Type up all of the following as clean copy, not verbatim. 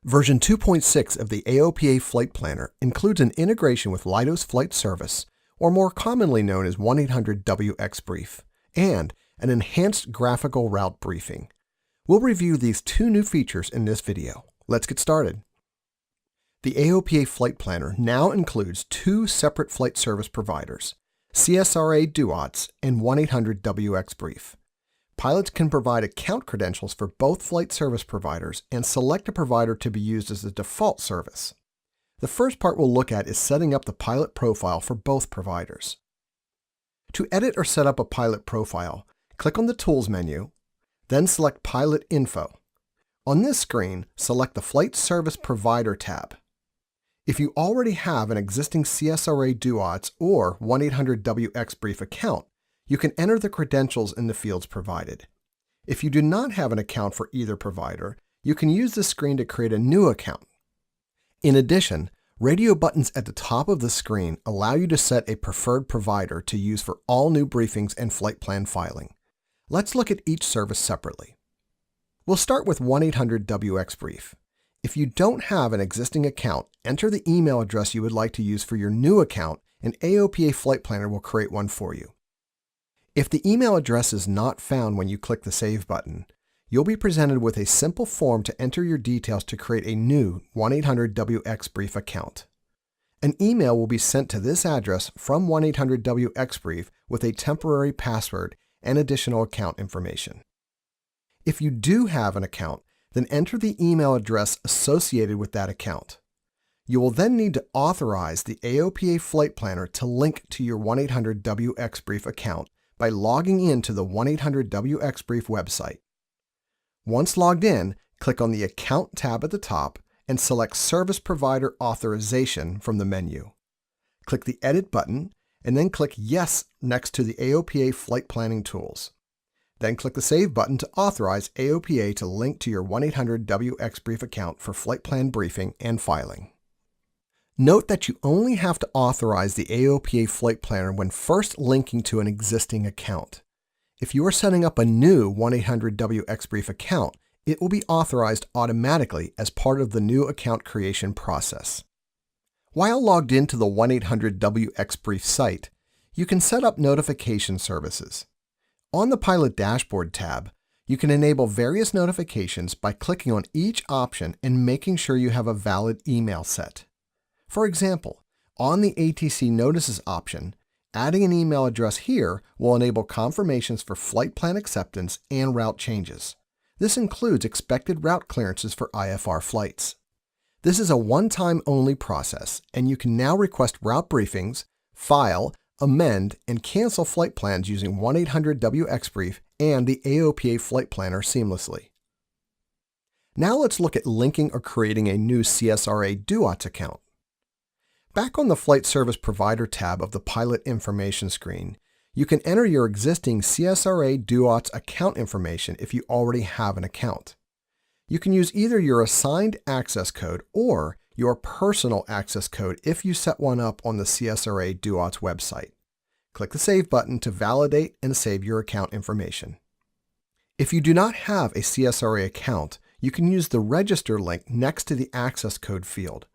Version 2.6 of the AOPA Flight Planner includes an integration with Leidos Flight Service, or more commonly known as 1-800-WX Brief, and an enhanced graphical route briefing. We'll review these two new features in this video. Let's get started. The AOPA Flight Planner now includes two separate flight service providers, CSRA DUOTS and 1-800-WX Brief. Pilots can provide account credentials for both flight service providers and select a provider to be used as the default service. The first part we'll look at is setting up the pilot profile for both providers. To edit or set up a pilot profile, click on the Tools menu, then select Pilot Info. On this screen, select the Flight Service Provider tab. If you already have an existing CSRA DUOTS or 1-800-WX Brief account, you can enter the credentials in the fields provided. If you do not have an account for either provider, you can use this screen to create a new account. In addition, radio buttons at the top of the screen allow you to set a preferred provider to use for all new briefings and flight plan filing. Let's look at each service separately. We'll start with 1-800-WX Brief. If you don't have an existing account, enter the email address you would like to use for your new account, and AOPA Flight Planner will create one for you. If the email address is not found when you click the Save button, you'll be presented with a simple form to enter your details to create a new 1-800-WX Brief account. An email will be sent to this address from 1-800-WX Brief with a temporary password and additional account information. If you do have an account, then enter the email address associated with that account. You will then need to authorize the AOPA Flight Planner to link to your 1-800-WX Brief account by logging in to the 1-800-WX Brief website. Once logged in, click on the Account tab at the top and select Service Provider Authorization from the menu. Click the Edit button and then click Yes next to the AOPA Flight Planning Tools. Then click the Save button to authorize AOPA to link to your 1-800-WX Brief account for flight plan briefing and filing. Note that you only have to authorize the AOPA Flight Planner when first linking to an existing account. If you are setting up a new 1-800-WX Brief account, it will be authorized automatically as part of the new account creation process. While logged into the 1-800-WX Brief site, you can set up notification services. On the Pilot Dashboard tab, you can enable various notifications by clicking on each option and making sure you have a valid email set. For example, on the ATC Notices option, adding an email address here will enable confirmations for flight plan acceptance and route changes. This includes expected route clearances for IFR flights. This is a one-time only process, and you can now request route briefings, file, amend, and cancel flight plans using 1-800-WX Brief and the AOPA Flight Planner seamlessly. Now let's look at linking or creating a new CSRA DUOTS account. Back on the Flight Service Provider tab of the Pilot Information screen, you can enter your existing CSRA DUOTS account information if you already have an account. You can use either your assigned access code or your personal access code if you set one up on the CSRA DUOTS website. Click the Save button to validate and save your account information. If you do not have a CSRA account, you can use the Register link next to the access code field.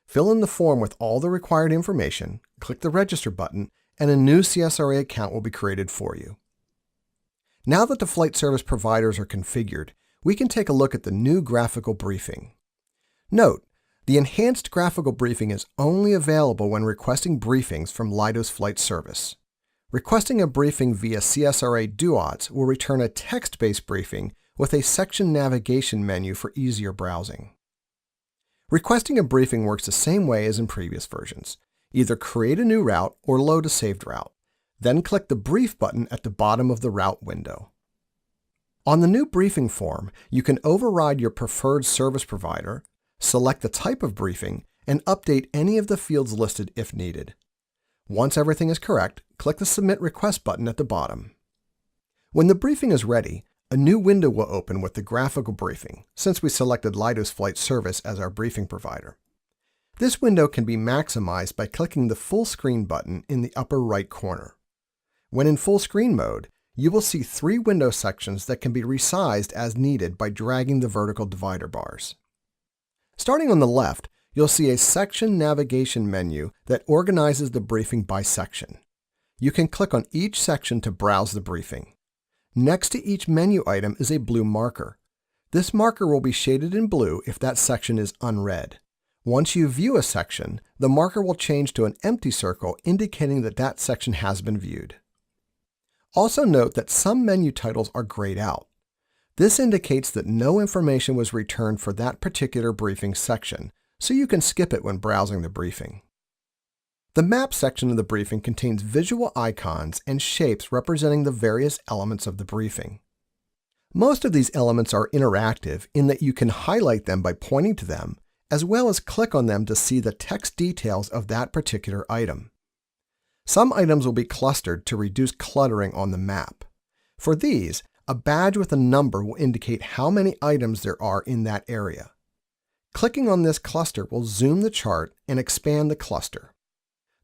Fill in the form with all the required information, click the Register button, and a new CSRA account will be created for you. Now that the flight service providers are configured, we can take a look at the new graphical briefing. Note, the enhanced graphical briefing is only available when requesting briefings from Leidos Flight Service. Requesting a briefing via CSRA DUOTS will return a text-based briefing with a section navigation menu for easier browsing. Requesting a briefing works the same way as in previous versions. Either create a new route or load a saved route. Then click the Brief button at the bottom of the route window. On the new briefing form, you can override your preferred service provider, select the type of briefing, and update any of the fields listed if needed. Once everything is correct, click the Submit Request button at the bottom. When the briefing is ready, a new window will open with the graphical briefing, since we selected Leidos Flight Service as our briefing provider. This window can be maximized by clicking the Full Screen button in the upper right corner. When in full screen mode, you will see 3 window sections that can be resized as needed by dragging the vertical divider bars. Starting on the left, you'll see a section navigation menu that organizes the briefing by section. You can click on each section to browse the briefing. Next to each menu item is a blue marker. This marker will be shaded in blue if that section is unread. Once you view a section, the marker will change to an empty circle indicating that that section has been viewed. Also note that some menu titles are grayed out. This indicates that no information was returned for that particular briefing section, so you can skip it when browsing the briefing. The map section of the briefing contains visual icons and shapes representing the various elements of the briefing. Most of these elements are interactive in that you can highlight them by pointing to them, as well as click on them to see the text details of that particular item. Some items will be clustered to reduce cluttering on the map. For these, a badge with a number will indicate how many items there are in that area. Clicking on this cluster will zoom the chart and expand the cluster.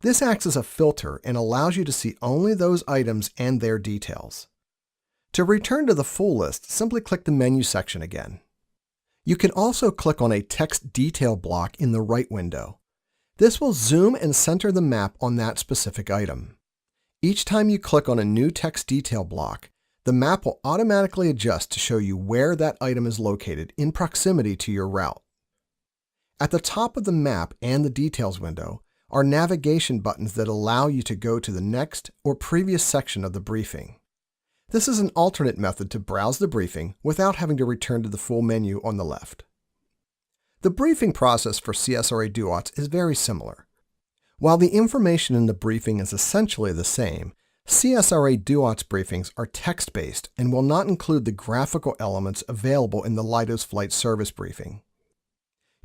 This acts as a filter and allows you to see only those items and their details. To return to the full list, simply click the menu section again. You can also click on a text detail block in the right window. This will zoom and center the map on that specific item. Each time you click on a new text detail block, the map will automatically adjust to show you where that item is located in proximity to your route. At the top of the map and the details window are navigation buttons that allow you to go to the next or previous section of the briefing. This is an alternate method to browse the briefing without having to return to the full menu on the left. The briefing process for CSRA DUOTS is very similar. While the information in the briefing is essentially the same, CSRA DUOTS briefings are text-based and will not include the graphical elements available in the Leidos Flight Service briefing.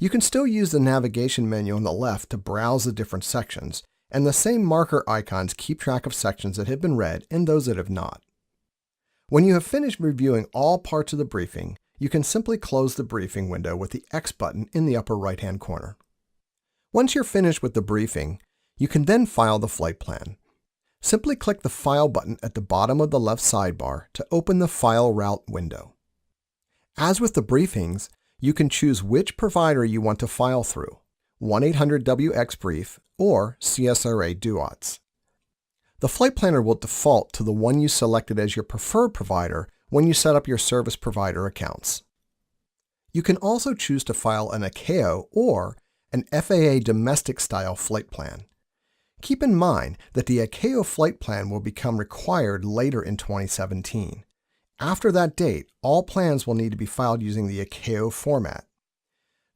You can still use the navigation menu on the left to browse the different sections, and the same marker icons keep track of sections that have been read and those that have not. When you have finished reviewing all parts of the briefing, you can simply close the briefing window with the X button in the upper right-hand corner. Once you're finished with the briefing, you can then file the flight plan. Simply click the File button at the bottom of the left sidebar to open the File Route window. As with the briefings, you can choose which provider you want to file through, 1-800-WX-BRIEF or CSRA DUOTS. The flight planner will default to the one you selected as your preferred provider when you set up your service provider accounts. You can also choose to file an ICAO or an FAA domestic-style flight plan. Keep in mind that the ICAO flight plan will become required later in 2017. After that date, all plans will need to be filed using the ICAO format.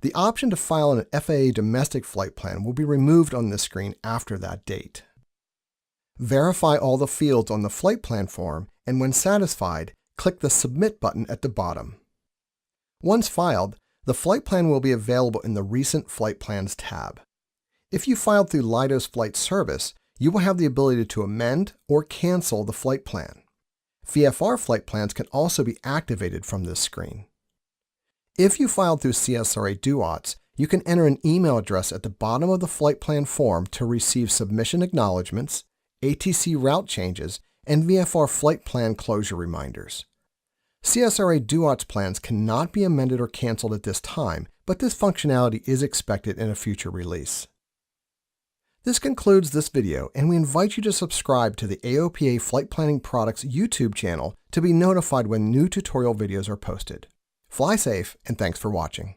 The option to file an FAA domestic flight plan will be removed on this screen after that date. Verify all the fields on the flight plan form, and when satisfied, click the Submit button at the bottom. Once filed, the flight plan will be available in the Recent Flight Plans tab. If you filed through Leidos Flight Service, you will have the ability to amend or cancel the flight plan. VFR flight plans can also be activated from this screen. If you filed through CSRA DUOTS, you can enter an email address at the bottom of the flight plan form to receive submission acknowledgments, ATC route changes, and VFR flight plan closure reminders. CSRA DUOTS plans cannot be amended or canceled at this time, but this functionality is expected in a future release. This concludes this video, and we invite you to subscribe to the AOPA Flight Planning Products YouTube channel to be notified when new tutorial videos are posted. Fly safe, and thanks for watching.